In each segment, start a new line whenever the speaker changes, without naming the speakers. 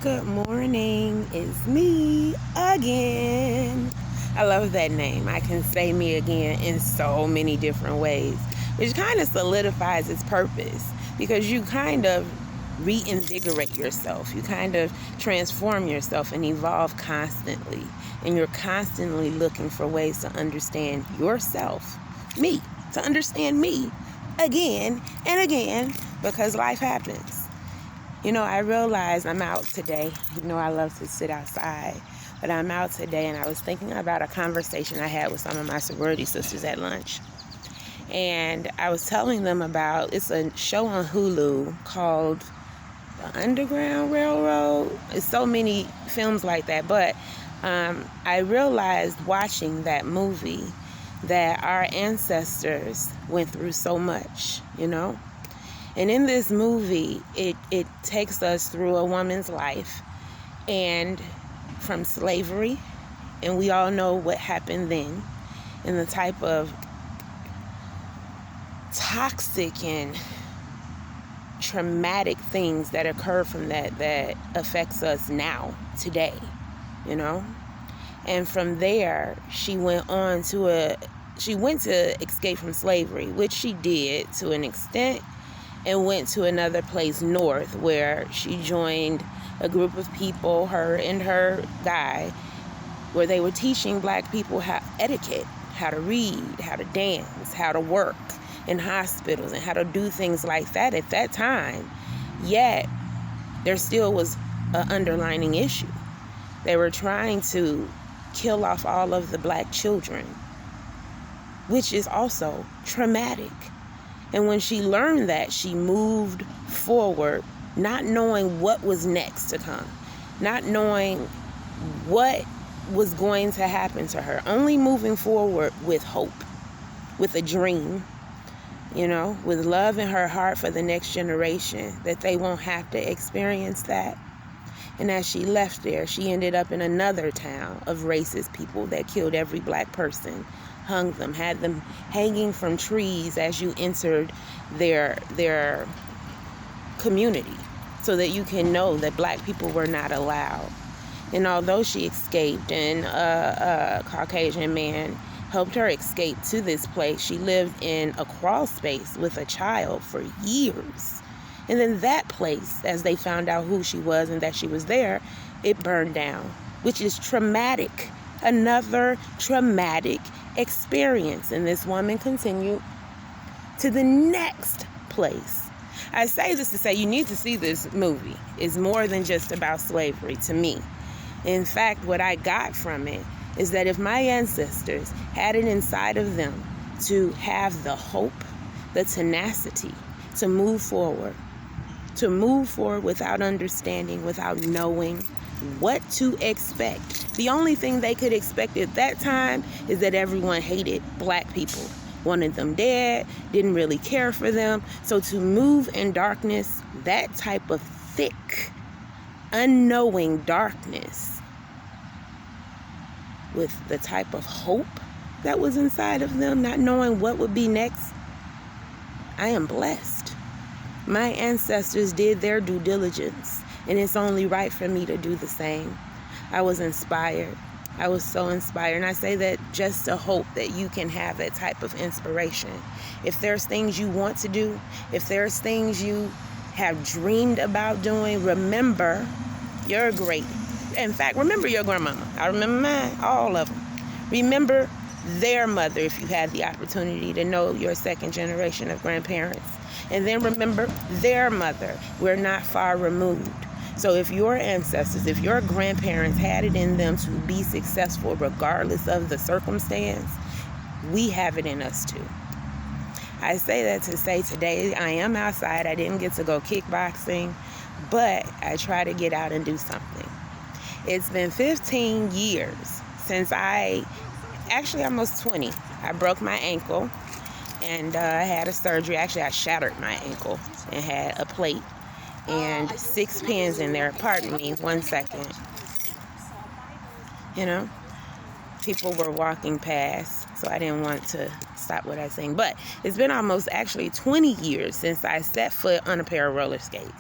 Good morning, it's me again. I love that name. I can say me again in so many different ways, which kind of solidifies its purpose because you kind of reinvigorate yourself. You kind of transform yourself and evolve constantly. And you're constantly looking for ways to understand yourself, me, to understand me again and again because life happens. I realized I'm out today. I love to sit outside, but I'm out today and I was thinking about a conversation I had with some of my sorority sisters at lunch. And I was telling them about, it's a show on Hulu called The Underground Railroad. It's so many films like that, but I realized watching that movie that our ancestors went through so much. And in this movie, it takes us through a woman's life and from slavery, and we all know what happened then, and the type of toxic and traumatic things that occur from that affects us now, today, And from there, she went to escape from slavery, which she did to an extent, and went to another place north where she joined a group of people, her and her guy, where they were teaching black people etiquette, how to read, how to dance, how to work in hospitals, and how to do things like that at that time. Yet, there still was an underlining issue. They were trying to kill off all of the black children, which is also traumatic. And when she learned that, she moved forward, not knowing what was next to come, not knowing what was going to happen to her, only moving forward with hope, with a dream, with love in her heart for the next generation, that they won't have to experience that. And as she left there, she ended up in another town of racist people that killed every black person, hung them, had them hanging from trees as you entered their community, so that you can know that black people were not allowed. And although she escaped and a Caucasian man helped her escape to this place, she lived in a crawl space with a child for years. And then that place, as they found out who she was and that she was there, it burned down, which is traumatic. Another traumatic experience. And this woman continued to the next place. I say this to say you need to see this movie. It's more than just about slavery to me. In fact, what I got from it is that if my ancestors had it inside of them to have the hope, the tenacity to move forward without understanding, without knowing what to expect. The only thing they could expect at that time is that everyone hated black people, wanted them dead, didn't really care for them. So to move in darkness, that type of thick, unknowing darkness, with the type of hope that was inside of them, not knowing what would be next, I am blessed. My ancestors did their due diligence, and it's only right for me to do the same. I was inspired. I was so inspired. And I say that just to hope that you can have that type of inspiration. If there's things you want to do, if there's things you have dreamed about doing, remember you're great. In fact, remember your grandmama. I remember mine, all of them. Remember their mother if you had the opportunity to know your second generation of grandparents. And then remember their mother. We're not far removed. So if your ancestors, if your grandparents had it in them to be successful regardless of the circumstance, we have it in us too. I say that to say today I am outside. I didn't get to go kickboxing, but I try to get out and do something. It's been 15 years since actually almost 20. I broke my ankle and I had a surgery. Actually, I shattered my ankle and had a plate and 6 pins in there. Pardon me, 1 second. People were walking past, so I didn't want to stop what I was saying. But it's been almost actually 20 years since I set foot on a pair of roller skates.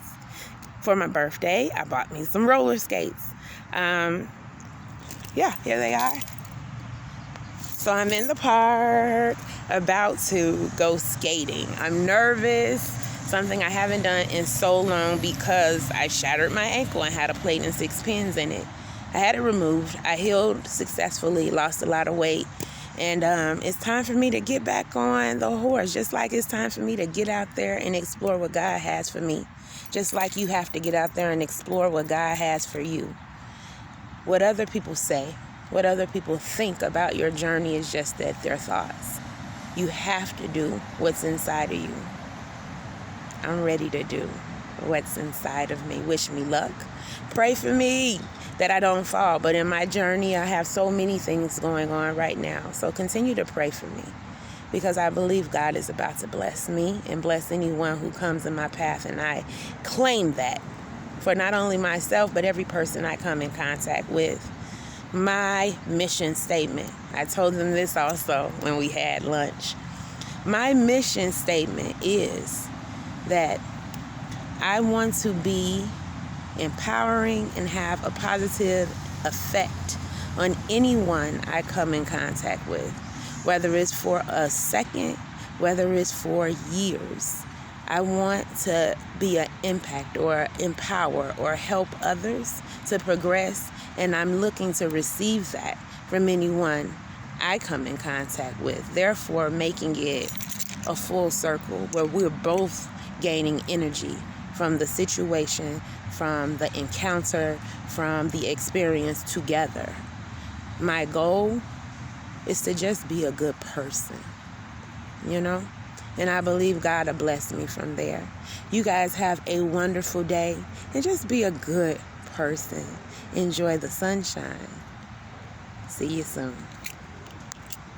for my birthday, I bought me some roller skates. Yeah, here they are. So I'm in the park about to go skating. I'm nervous, something I haven't done in so long because I shattered my ankle and had a plate and 6 pins in it. I had it removed. I healed successfully, lost a lot of weight. And it's time for me to get back on the horse, just like it's time for me to get out there and explore what God has for me. Just like you have to get out there and explore what God has for you. What other people say, what other people think about your journey is just that, their thoughts. You have to do what's inside of you. I'm ready to do what's inside of me. Wish me luck. Pray for me that I don't fall. But in my journey, I have so many things going on right now. So continue to pray for me, because I believe God is about to bless me and bless anyone who comes in my path. And I claim that for not only myself, but every person I come in contact with. My mission statement. I told them this also when we had lunch. My mission statement is that I want to be empowering and have a positive effect on anyone I come in contact with, whether it's for a second, whether it's for years. I want to be an impact or empower or help others to progress, and I'm looking to receive that from anyone I come in contact with, therefore making it a full circle where we're both gaining energy from the situation, from the encounter, from the experience together. My goal is to just be a good person, and I believe God will bless me from there. You guys have a wonderful day, and just be a good person. Enjoy the sunshine. See you soon.